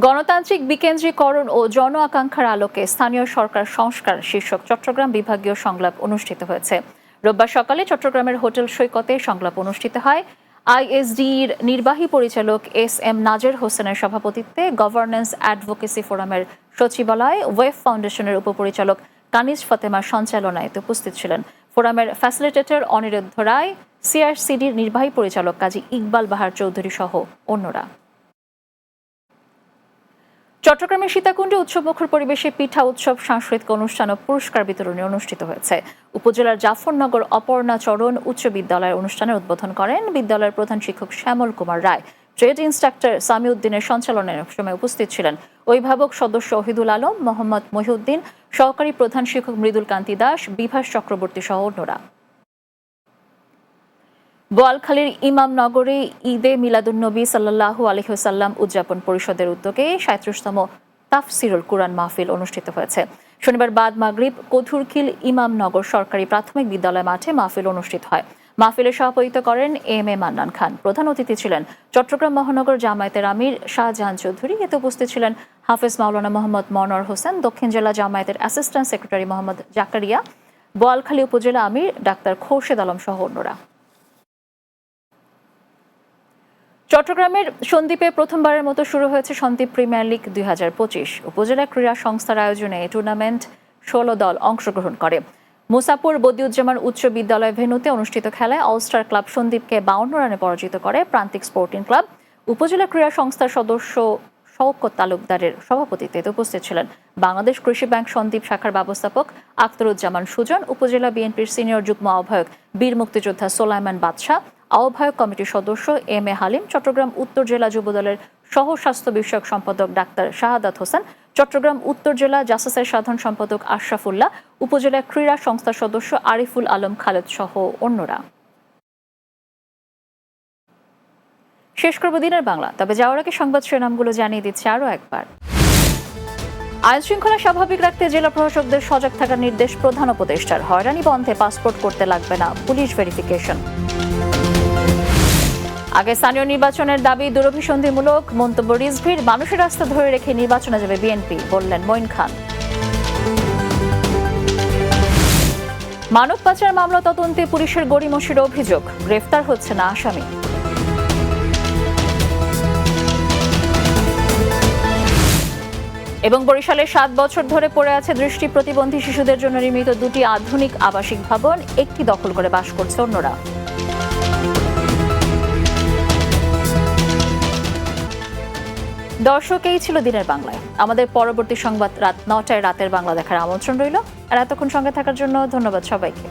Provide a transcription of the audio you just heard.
গণতান্ত্রিক বিকেন্দ্রীকরণ ও জন আকাঙ্ক্ষার আলোকে স্থানীয় সরকার সংস্কার শীর্ষক চট্টগ্রাম বিভাগীয় সংলাপ অনুষ্ঠিত হয়েছে। রোববার সকালে চট্টগ্রামের হোটেল সৈকতে সংলাপ অনুষ্ঠিত হয়। আইএসডির নির্বাহী পরিচালক এস.এম. নাজের হোসেনের সভাপতিত্বে গভর্নেন্স অ্যাডভোকেসি ফোরামের সচিবালয় ওয়েব ফাউন্ডেশনের উপপরিচালক কানিজ ফাতেমার সঞ্চালনায় উপস্থিত ছিলেন ফোরামের ফ্যাসিলিটেটর অনিরুদ্ধ রায়, সিআরসিডির নির্বাহী পরিচালক কাজী ইকবাল বাহার চৌধুরী সহ অন্যরা। চট্টগ্রামের সীতাকুণ্ডে উৎসবমুখর পরিবেশে পিঠা উৎসব, সাংস্কৃতিক অনুষ্ঠান ও পুরস্কার বিতরণী অনুষ্ঠিত হয়েছে। উপজেলার জাফরনগর অপর্ণাচরণ উচ্চ বিদ্যালয়ের অনুষ্ঠানের উদ্বোধন করেন বিদ্যালয়ের প্রধান শিক্ষক শ্যামল কুমার রায়। ট্রেড ইন্সট্রাক্টর সামিউদ্দিনের সঞ্চালনের সময় উপস্থিত ছিলেন অভিভাবক সদস্য ওহিদুল আলম, মোহাম্মদ মহিউদ্দিন, সহকারী প্রধান শিক্ষক মৃদুল কান্তি দাস, বিভাস চক্রবর্তী সহ অন্যরা। বোয়ালখালীর ইমামনগরে ঈদে মিলাদুন্নবী সাল্লাল্লাহু আলাইহি ওয়াসাল্লাম উদযাপন পরিষদের উদ্যোগে ৩৭তম তাফসিরুল কুরআন মাহফিল অনুষ্ঠিত হয়েছে। শনিবার বাদ মাগরিব কথুরখিল ইমামনগর সরকারি প্রাথমিক বিদ্যালয় মাঠে মাহফিল অনুষ্ঠিত হয়। মাহফিলে সভাপতিত্ব করেন এম এ মান্নান খান। প্রধান অতিথি ছিলেন চট্টগ্রাম মহানগর জামায়াতের আমির শাহজাহান চৌধুরী। এতে উপস্থিত ছিলেন হাফেজ মাওলানা মোহাম্মদ মনোয়ার হোসেন, দক্ষিণ জেলা জামায়াতের অ্যাসিস্ট্যান্ট সেক্রেটারি মোহাম্মদ জাকারিয়া, বোয়ালখালী উপজেলা আমির ডাক্তার খোরশেদ আলম সহ অন্যরা। চট্টগ্রামের সন্দ্বীপে প্রথমবারের মতো শুরু হয়েছে সন্দ্বীপ প্রিমিয়ার লিগ ২০২৫। উপজেলা ক্রীড়া সংস্থার আয়োজনে এই টুর্নামেন্ট ১৬ দল অংশগ্রহণ করে। মুসাপুর বদিউজ্জামান উচ্চ বিদ্যালয় ভেন্যুতে অনুষ্ঠিত খেলায় অলস্টার ক্লাব সন্দ্বীপকে ৫২ রানে পরাজিত করে প্রান্তিক স্পোর্টিং ক্লাব। উপজেলা ক্রীড়া সংস্থার সদস্য শওকত তালুকদারের সভাপতিত্বে উপস্থিত ছিলেন বাংলাদেশ কৃষি ব্যাংক সন্দ্বীপ শাখার ব্যবস্থাপক আখতারুজ্জামান সুজন, উপজেলা বিএনপির সিনিয়র যুগ্ম আহ্বায়ক বীর মুক্তিযোদ্ধা সোলাইমান বাদশাহ, আহ্বায়ক কমিটির সদস্য এম এ হালিম, চট্টগ্রাম উত্তর জেলা যুবদলের সহ স্বাস্থ্য বিষয়ক সম্পাদক ডাক্তার শাহাদাত হোসেন, চট্টগ্রাম উত্তর জেলা জাসাসের সাধারণ সম্পাদক আশরাফুল্লাহ, উপজেলা ক্রীড়া সংস্থার সদস্য আরিফুল আলম খালেদ সহ অন্যরা। শেষ করব দিনের বাংলা, তবে যাওয়ার আগে সংবাদ শিরোনামগুলো জানিয়ে দিচ্ছে আরও একবার। আইন শৃঙ্খলা স্বাভাবিক রাখতে জেলা প্রশাসকদের সজাগ থাকার নির্দেশ প্রধান উপদেষ্টার। হয়রানি বন্ধে পাসপোর্ট করতে লাগবে না পুলিশ ভেরিফিকেশন। আগে স্থানীয় নির্বাচনের দাবি দুরভিসন্ধিমূলক মন্তব্য রিজভির। মানুষের রাস্তা ধরে রেখে নির্বাচনে যাবে বিএনপি, বললেন মঈন খান। মানব পাচার মামলা তদন্তে পুলিশের গড়িমসির অভিযোগ, গ্রেফতার হচ্ছে না আসামি। এবং বরিশালে ৭ বছর ধরে পড়ে আছে দৃষ্টি প্রতিবন্ধী শিশুদের জন্য নির্মিত ২টি আধুনিক আবাসিক ভবন, একটি দখল করে বাস করছে অন্যরা। দর্শক, এই ছিল দিনের বাংলায়। আমাদের পরবর্তী সংবাদ রাত ৯টায় রাতের বাংলা দেখার আমন্ত্রণ রইল। আর এতক্ষণ সঙ্গে থাকার জন্য ধন্যবাদ সবাইকে।